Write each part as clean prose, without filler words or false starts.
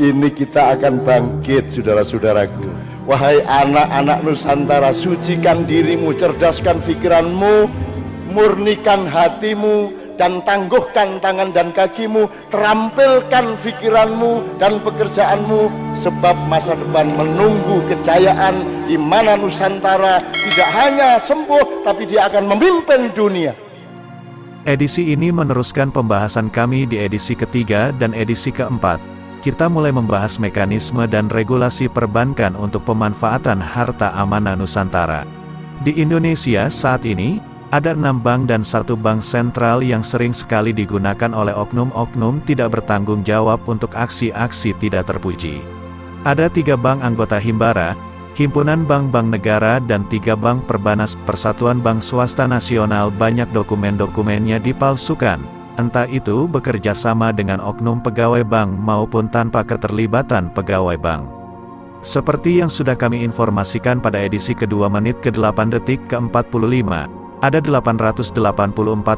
Ini kita akan bangkit, saudara-saudaraku. Wahai anak-anak Nusantara, sucikan dirimu, cerdaskan pikiranmu, murnikan hatimu, dan tangguhkan tangan dan kakimu, terampilkan pikiranmu dan pekerjaanmu, sebab masa depan menunggu kejayaan di mana Nusantara tidak hanya sembuh, tapi dia akan memimpin dunia. Edisi ini meneruskan pembahasan kami di edisi ketiga dan edisi keempat. Kita mulai membahas mekanisme dan regulasi perbankan untuk pemanfaatan harta amanah Nusantara. Di Indonesia saat ini, ada 6 bank dan 1 bank sentral yang sering sekali digunakan oleh oknum-oknum tidak bertanggung jawab untuk aksi-aksi tidak terpuji. Ada 3 bank anggota Himbara, Himpunan Bank-Bank Negara dan 3 bank perbanas. Persatuan Bank Swasta Nasional banyak dokumen-dokumennya dipalsukan. Entah itu bekerja sama dengan oknum pegawai bank maupun tanpa keterlibatan pegawai bank. Seperti yang sudah kami informasikan pada edisi kedua menit ke-8 detik ke-45, ada 884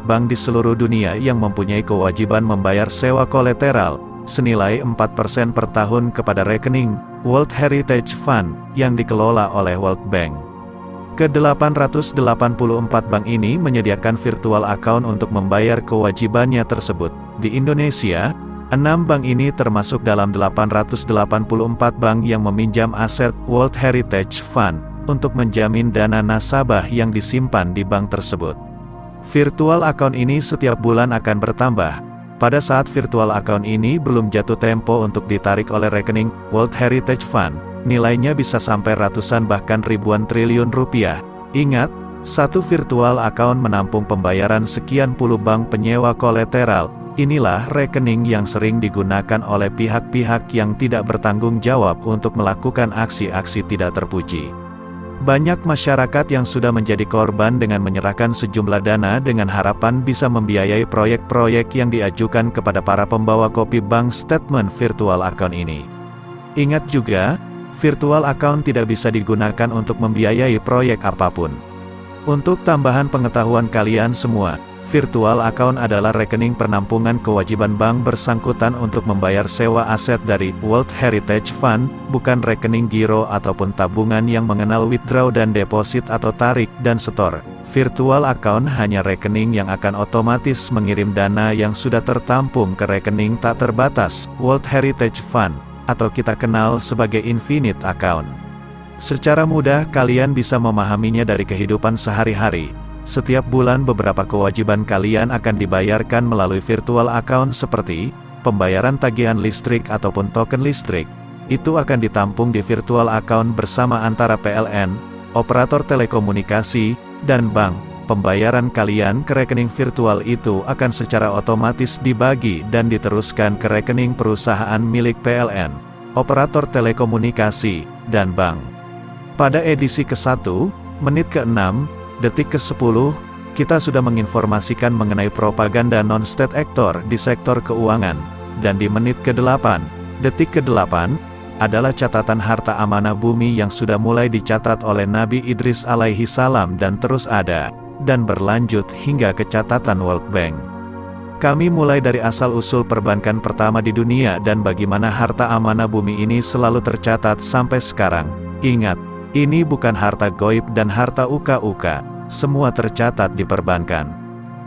bank di seluruh dunia yang mempunyai kewajiban membayar sewa kolateral senilai 4% per tahun kepada rekening World Heritage Fund yang dikelola oleh World Bank. Ke-884 bank ini menyediakan virtual account untuk membayar kewajibannya tersebut. Di Indonesia, 6 bank ini termasuk dalam 884 bank yang meminjam aset World Heritage Fund untuk menjamin dana nasabah yang disimpan di bank tersebut. Virtual account ini setiap bulan akan bertambah. Pada saat virtual account ini belum jatuh tempo untuk ditarik oleh rekening World Heritage Fund, nilainya bisa sampai ratusan bahkan ribuan triliun rupiah. Ingat, satu virtual account menampung pembayaran sekian puluh bank penyewa kolateral. Inilah rekening yang sering digunakan oleh pihak-pihak yang tidak bertanggung jawab untuk melakukan aksi-aksi tidak terpuji. Banyak masyarakat yang sudah menjadi korban dengan menyerahkan sejumlah dana dengan harapan bisa membiayai proyek-proyek yang diajukan kepada para pembawa kopi bank statement virtual account ini. Ingat juga, virtual account tidak bisa digunakan untuk membiayai proyek apapun. Untuk tambahan pengetahuan kalian semua, virtual account adalah rekening penampungan kewajiban bank bersangkutan untuk membayar sewa aset dari World Heritage Fund, bukan rekening giro ataupun tabungan yang mengenal withdraw dan deposit atau tarik dan setor. Virtual account hanya rekening yang akan otomatis mengirim dana yang sudah tertampung ke rekening tak terbatas, World Heritage Fund, atau kita kenal sebagai infinite account. Secara mudah kalian bisa memahaminya dari kehidupan sehari-hari. Setiap bulan beberapa kewajiban kalian akan dibayarkan melalui virtual account seperti pembayaran tagihan listrik ataupun token listrik. Itu akan ditampung di virtual account bersama antara PLN, operator telekomunikasi, dan bank. Pembayaran kalian ke rekening virtual itu akan secara otomatis dibagi dan diteruskan ke rekening perusahaan milik PLN, operator telekomunikasi, dan bank. Pada edisi ke-1, menit ke-6, detik ke-10, kita sudah menginformasikan mengenai propaganda non-state actor di sektor keuangan, dan di menit ke-8, detik ke-8, adalah catatan harta amanah bumi yang sudah mulai dicatat oleh Nabi Idris alaihi salam dan terus ada, dan berlanjut hingga ke catatan World Bank. Kami mulai dari asal-usul perbankan pertama di dunia dan bagaimana harta amanah bumi ini selalu tercatat sampai sekarang. Ingat, ini bukan harta goib dan harta uka-uka, semua tercatat di perbankan.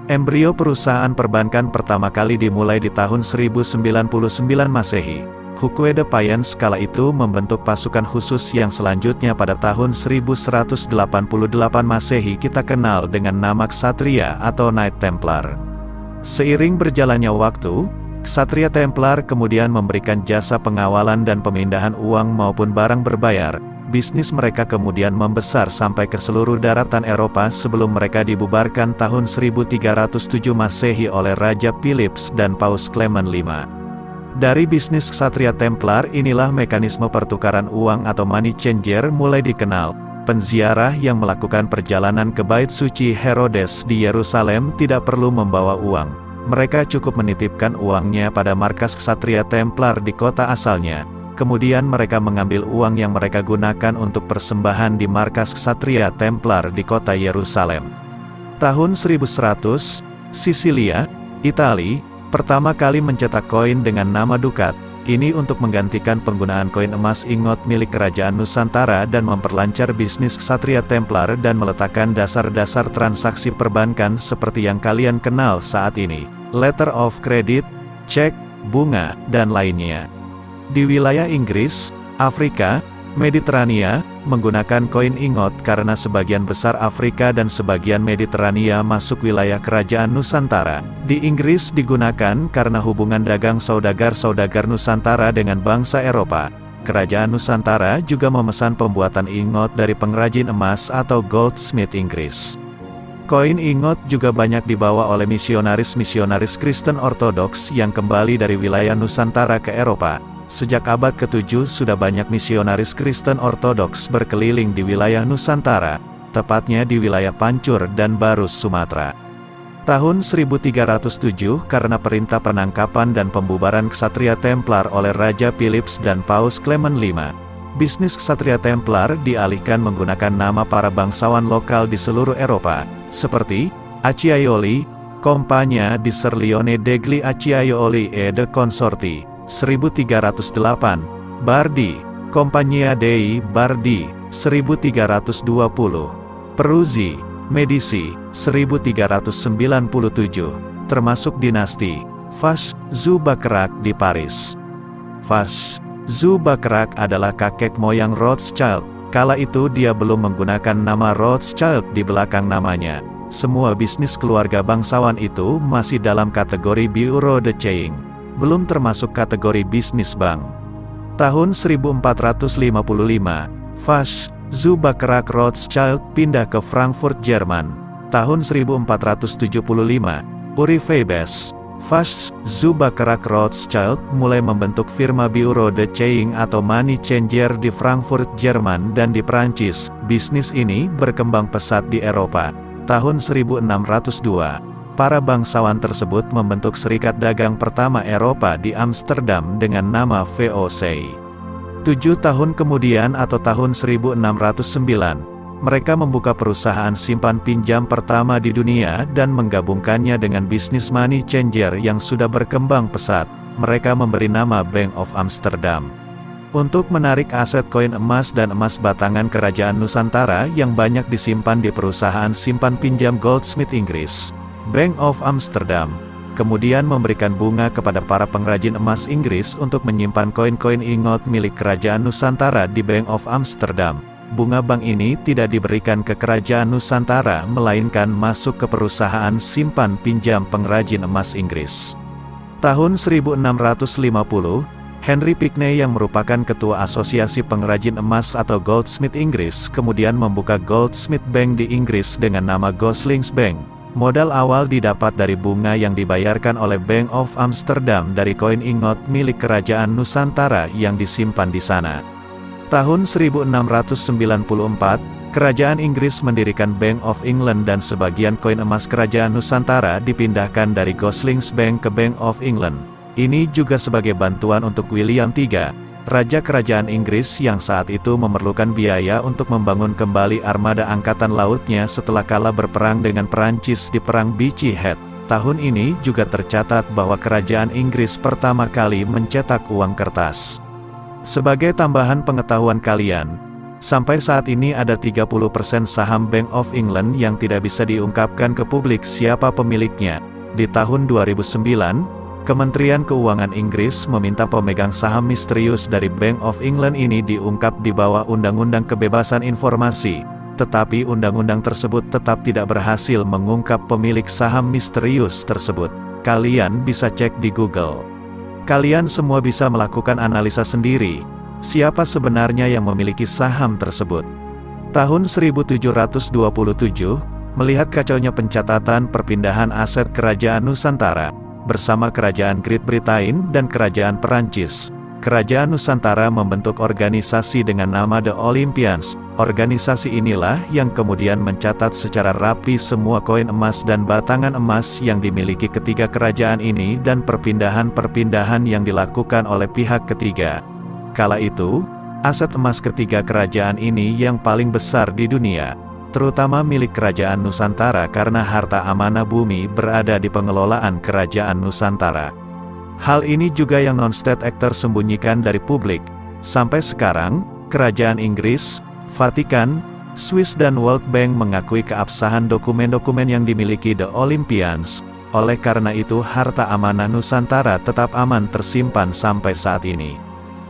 Embrio perusahaan perbankan pertama kali dimulai di tahun 1099 Masehi. Hukwe de Payens kala itu membentuk pasukan khusus yang selanjutnya pada tahun 1188 Masehi kita kenal dengan nama Ksatria atau Knight Templar. Seiring berjalannya waktu, Ksatria Templar kemudian memberikan jasa pengawalan dan pemindahan uang maupun barang berbayar. Bisnis mereka kemudian membesar sampai ke seluruh daratan Eropa sebelum mereka dibubarkan tahun 1307 Masehi oleh Raja Philips dan Paus Clement V. Dari bisnis Ksatria Templar inilah mekanisme pertukaran uang atau money changer mulai dikenal. Penziarah yang melakukan perjalanan ke Bait Suci Herodes di Yerusalem tidak perlu membawa uang. Mereka cukup menitipkan uangnya pada markas Ksatria Templar di kota asalnya. Kemudian mereka mengambil uang yang mereka gunakan untuk persembahan di markas Ksatria Templar di kota Yerusalem. Tahun 1100, Sisilia, Italia, pertama kali mencetak koin dengan nama dukat. Ini untuk menggantikan penggunaan koin emas ingot milik Kerajaan Nusantara dan memperlancar bisnis Ksatria Templar dan meletakkan dasar-dasar transaksi perbankan seperti yang kalian kenal saat ini. Letter of credit, cek, bunga, dan lainnya. Di wilayah Inggris, Afrika, Mediterania, menggunakan koin ingot karena sebagian besar Afrika dan sebagian Mediterania masuk wilayah Kerajaan Nusantara. Di Inggris digunakan karena hubungan dagang saudagar-saudagar Nusantara dengan bangsa Eropa. Kerajaan Nusantara juga memesan pembuatan ingot dari pengrajin emas atau goldsmith Inggris. Koin ingot juga banyak dibawa oleh misionaris-misionaris Kristen Ortodoks yang kembali dari wilayah Nusantara ke Eropa. Sejak abad ke-7 sudah banyak misionaris Kristen Ortodoks berkeliling di wilayah Nusantara, tepatnya di wilayah Pancur dan Barus, Sumatera. Tahun 1307 karena perintah penangkapan dan pembubaran Ksatria Templar oleh Raja Philips dan Paus Clement V, bisnis Ksatria Templar dialihkan menggunakan nama para bangsawan lokal di seluruh Eropa, seperti Acciaioli, Compagnia di Ser Leone degli Acciaioli e de Consorti, 1308, Bardi, Compagnia dei Bardi, 1320, Peruzzi, Medici, 1397, termasuk dinasti Faches-Zubacrac di Paris. Faches-Zubacrac adalah kakek moyang Rothschild, kala itu dia belum menggunakan nama Rothschild di belakang namanya. Semua bisnis keluarga bangsawan itu masih dalam kategori bureau de change, belum termasuk kategori bisnis bank. Tahun 1455, Faches-Zubacrac Rothschild pindah ke Frankfurt, Jerman. Tahun 1475, Uri Faibes, Faches-Zubacrac Rothschild mulai membentuk firma bureau de change atau money changer di Frankfurt, Jerman dan di Prancis. Bisnis ini berkembang pesat di Eropa. Tahun 1602, para bangsawan tersebut membentuk serikat dagang pertama Eropa di Amsterdam dengan nama VOC. 7 tahun kemudian atau tahun 1609, mereka membuka perusahaan simpan pinjam pertama di dunia dan menggabungkannya dengan bisnis money changer yang sudah berkembang pesat. Mereka memberi nama Bank of Amsterdam. Untuk menarik aset koin emas dan emas batangan Kerajaan Nusantara yang banyak disimpan di perusahaan simpan pinjam Goldsmith Inggris, Bank of Amsterdam kemudian memberikan bunga kepada para pengrajin emas Inggris untuk menyimpan koin-koin ingot milik Kerajaan Nusantara di Bank of Amsterdam. Bunga bank ini tidak diberikan ke Kerajaan Nusantara melainkan masuk ke perusahaan simpan pinjam pengrajin emas Inggris. Tahun 1650, Henry Pinckney yang merupakan ketua Asosiasi Pengrajin Emas atau Goldsmith Inggris kemudian membuka Goldsmith Bank di Inggris dengan nama Goslings Bank. Modal awal didapat dari bunga yang dibayarkan oleh Bank of Amsterdam dari koin ingot milik Kerajaan Nusantara yang disimpan di sana. Tahun 1694, Kerajaan Inggris mendirikan Bank of England dan sebagian koin emas Kerajaan Nusantara dipindahkan dari Goslings Bank ke Bank of England. Ini juga sebagai bantuan untuk William III, Raja Kerajaan Inggris yang saat itu memerlukan biaya untuk membangun kembali armada angkatan lautnya setelah kalah berperang dengan Perancis di Perang Beachy Head. Tahun ini juga tercatat bahwa Kerajaan Inggris pertama kali mencetak uang kertas. Sebagai tambahan pengetahuan kalian, sampai saat ini ada 30% saham Bank of England yang tidak bisa diungkapkan ke publik siapa pemiliknya. Di tahun 2009, Kementerian Keuangan Inggris meminta pemegang saham misterius dari Bank of England ini diungkap di bawah Undang-Undang Kebebasan Informasi, tetapi undang-undang tersebut tetap tidak berhasil mengungkap pemilik saham misterius tersebut. Kalian bisa cek di Google. Kalian semua bisa melakukan analisa sendiri, siapa sebenarnya yang memiliki saham tersebut. Tahun 1727, melihat kacaunya pencatatan perpindahan aset Kerajaan Nusantara, bersama Kerajaan Great Britain dan Kerajaan Perancis, Kerajaan Nusantara membentuk organisasi dengan nama The Olympians. Organisasi inilah yang kemudian mencatat secara rapi semua koin emas dan batangan emas yang dimiliki ketiga kerajaan ini dan perpindahan-perpindahan yang dilakukan oleh pihak ketiga. Kala itu, aset emas ketiga kerajaan ini yang paling besar di dunia, terutama milik Kerajaan Nusantara karena harta amanah bumi berada di pengelolaan Kerajaan Nusantara. Hal ini juga yang non-state actor sembunyikan dari publik. Sampai sekarang, Kerajaan Inggris, Vatikan, Swiss dan World Bank mengakui keabsahan dokumen-dokumen yang dimiliki The Olympians. Oleh karena itu harta amanah Nusantara tetap aman tersimpan sampai saat ini.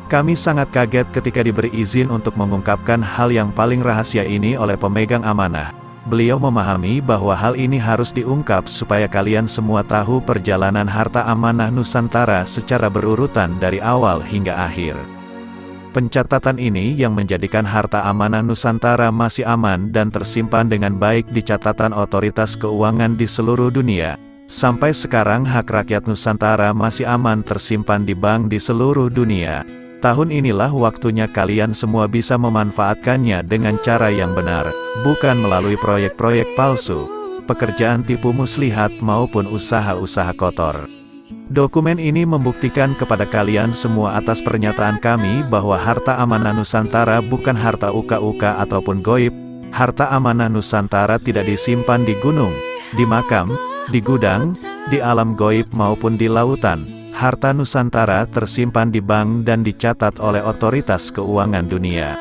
Kami sangat kaget ketika diberi izin untuk mengungkapkan hal yang paling rahasia ini oleh pemegang amanah. Beliau memahami bahwa hal ini harus diungkap supaya kalian semua tahu perjalanan harta amanah Nusantara secara berurutan dari awal hingga akhir. Pencatatan ini yang menjadikan harta amanah Nusantara masih aman dan tersimpan dengan baik di catatan otoritas keuangan di seluruh dunia. Sampai sekarang hak rakyat Nusantara masih aman tersimpan di bank di seluruh dunia. Tahun inilah waktunya kalian semua bisa memanfaatkannya dengan cara yang benar, bukan melalui proyek-proyek palsu, pekerjaan tipu muslihat maupun usaha-usaha kotor. Dokumen ini membuktikan kepada kalian semua atas pernyataan kami bahwa harta amanah Nusantara bukan harta uka-uka ataupun goib. Harta amanah Nusantara tidak disimpan di gunung, di makam, di gudang, di alam goib maupun di lautan. Harta Nusantara tersimpan di bank dan dicatat oleh otoritas keuangan dunia.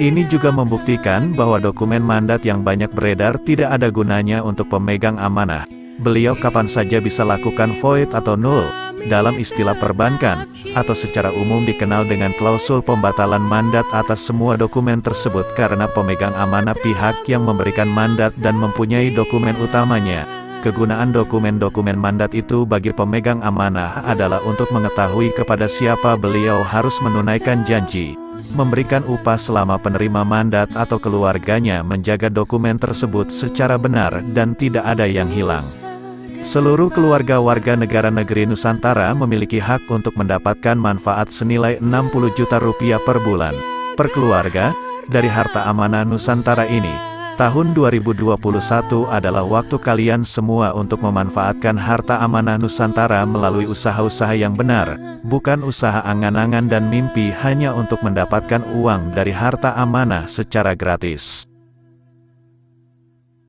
Ini juga membuktikan bahwa dokumen mandat yang banyak beredar tidak ada gunanya untuk pemegang amanah. Beliau kapan saja bisa lakukan void atau null, dalam istilah perbankan, atau secara umum dikenal dengan klausul pembatalan mandat atas semua dokumen tersebut karena pemegang amanah pihak yang memberikan mandat dan mempunyai dokumen utamanya. Kegunaan dokumen-dokumen mandat itu bagi pemegang amanah adalah untuk mengetahui kepada siapa beliau harus menunaikan janji, memberikan upah selama penerima mandat atau keluarganya menjaga dokumen tersebut secara benar dan tidak ada yang hilang. Seluruh keluarga warga negara negeri Nusantara memiliki hak untuk mendapatkan manfaat senilai 60 juta rupiah per bulan, per keluarga, dari harta amanah Nusantara ini. Tahun 2021 adalah waktu kalian semua untuk memanfaatkan harta amanah Nusantara melalui usaha-usaha yang benar, bukan usaha angan-angan dan mimpi hanya untuk mendapatkan uang dari harta amanah secara gratis.